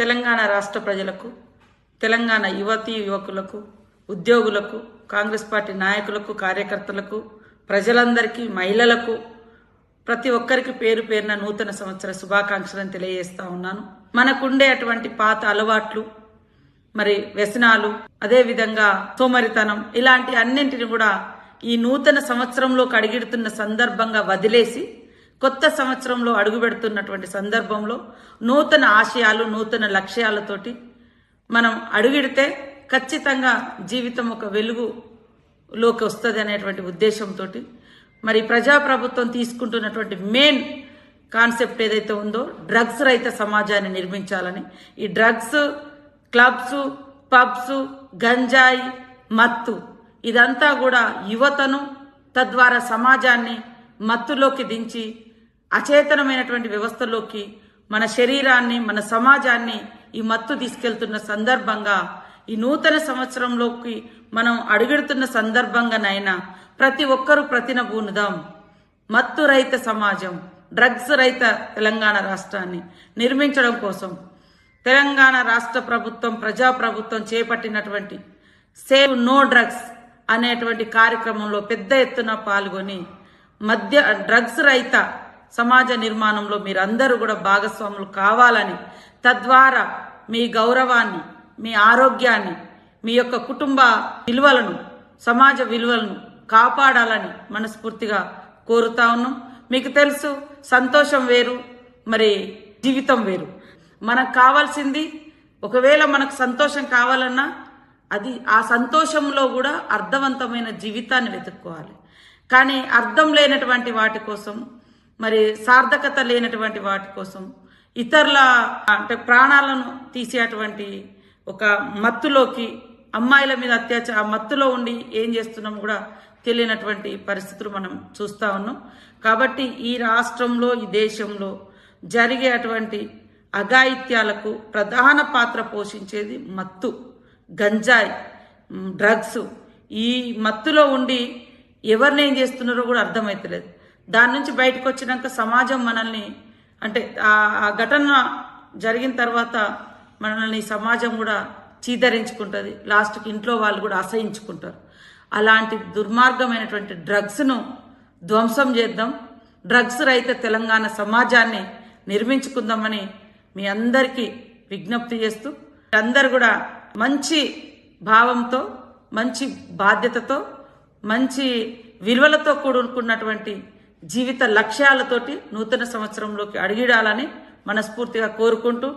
తెలంగాణ రాష్ట్ర ప్రజలకు, తెలంగాణ యువతీ యువకులకు, ఉద్యోగులకు, కాంగ్రెస్ పార్టీ నాయకులకు, కార్యకర్తలకు, ప్రజలందరికీ, మహిళలకు, ప్రతి ఒక్కరికి పేరు పేరున నూతన సంవత్సర శుభాకాంక్షలను తెలియజేస్తా ఉన్నాను. మనకుండే అటువంటి పాత అలవాట్లు, మరి వ్యసనాలు, అదేవిధంగా సోమరితనం, ఇలాంటి అన్నింటిని కూడా ఈ నూతన సంవత్సరంలోకి అడుగుపెడుతున్న సందర్భంగా వదిలేసి కొత్త సంవత్సరంలో అడుగుపెడుతున్నటువంటి సందర్భంలో నూతన ఆశయాలు, నూతన లక్ష్యాలతోటి మనం అడుగుపెడితే ఖచ్చితంగా జీవితం ఒక వెలుగులోకి వస్తుంది అనేటువంటి ఉద్దేశంతో మరి ప్రజాప్రభుత్వం తీసుకుంటున్నటువంటి మెయిన్ కాన్సెప్ట్ ఏదైతే ఉందో డ్రగ్స్ రహిత సమాజాన్ని నిర్మించాలని. ఈ డ్రగ్స్, క్లబ్స్, పబ్స్, గంజాయి, మత్తు ఇదంతా కూడా యువతను, తద్వారా సమాజాన్ని మత్తులోకి దించి అచేతనమైనటువంటి వ్యవస్థలోకి మన శరీరాన్ని, మన సమాజాన్ని ఈ మత్తు తీసుకెళ్తున్న సందర్భంగా ఈ నూతన సంవత్సరంలోకి మనం అడుగెడుతున్న సందర్భంగానైనా ప్రతి ఒక్కరూ ప్రతినబూనుదాం. మత్తు రహిత సమాజం, డ్రగ్స్ రహిత తెలంగాణ రాష్ట్రాన్ని నిర్మించడం కోసం తెలంగాణ రాష్ట్ర ప్రభుత్వం, ప్రజాప్రభుత్వం చేపట్టినటువంటి సేవ్ నో డ్రగ్స్ అనేటువంటి కార్యక్రమంలో పెద్ద ఎత్తున పాల్గొని డ్రగ్స్ రహిత సమాజ నిర్మాణంలో మీరందరూ కూడా భాగస్వాములు కావాలని, తద్వారా మీ గౌరవాన్ని, మీ ఆరోగ్యాన్ని, మీ యొక్క కుటుంబ విలువలను, సమాజ విలువలను కాపాడాలని మనస్ఫూర్తిగా కోరుతా ఉన్నాం. మీకు తెలుసు, సంతోషం వేరు, మరి జీవితం వేరు. మనకు కావాల్సింది, ఒకవేళ మనకు సంతోషం కావాలన్నా అది ఆ సంతోషంలో కూడా అర్థవంతమైన జీవితాన్ని వెతుక్కోవాలి. కానీ అర్థం లేనటువంటి వాటి కోసం, మరి సార్థకత లేనటువంటి వాటి కోసం, ఇతరుల అంటే ప్రాణాలను తీసేటువంటి ఒక మత్తులోకి, అమ్మాయిల మీద అత్యాచారం, మత్తులో ఉండి ఏం చేస్తున్నాం కూడా తెలియనటువంటి పరిస్థితులు మనం చూస్తూ ఉన్నాం. కాబట్టి ఈ రాష్ట్రంలో, ఈ దేశంలో జరిగే అటువంటి అఘాయిత్యాలకు ప్రధాన పాత్ర పోషించేది మత్తు, గంజాయి, డ్రగ్స్. ఈ మత్తులో ఉండి ఎవరిని ఏం చేస్తున్నారో కూడా అర్థమవుతలేదు. దాని నుంచి బయటకు వచ్చినాక సమాజం మనల్ని, అంటే ఆ ఘటన జరిగిన తర్వాత మనల్ని సమాజం కూడా చీదరించుకుంటుంది. లాస్ట్కి ఇంట్లో వాళ్ళు కూడా అసహించుకుంటారు. అలాంటి దుర్మార్గమైనటువంటి డ్రగ్స్ను ధ్వంసం చేద్దాం. డ్రగ్స్ రహిత తెలంగాణ సమాజాన్ని నిర్మించుకుందామని మీ అందరికీ విజ్ఞప్తి చేస్తూ, అందరు కూడా మంచి భావంతో, మంచి బాధ్యతతో, మంచి విలువలతో కూడుకున్నటువంటి జీవిత లక్ష్యాలతోటి నూతన సంవత్సరంలోకి అడుగిడాలని మనస్ఫూర్తిగా కోరుకుంటూ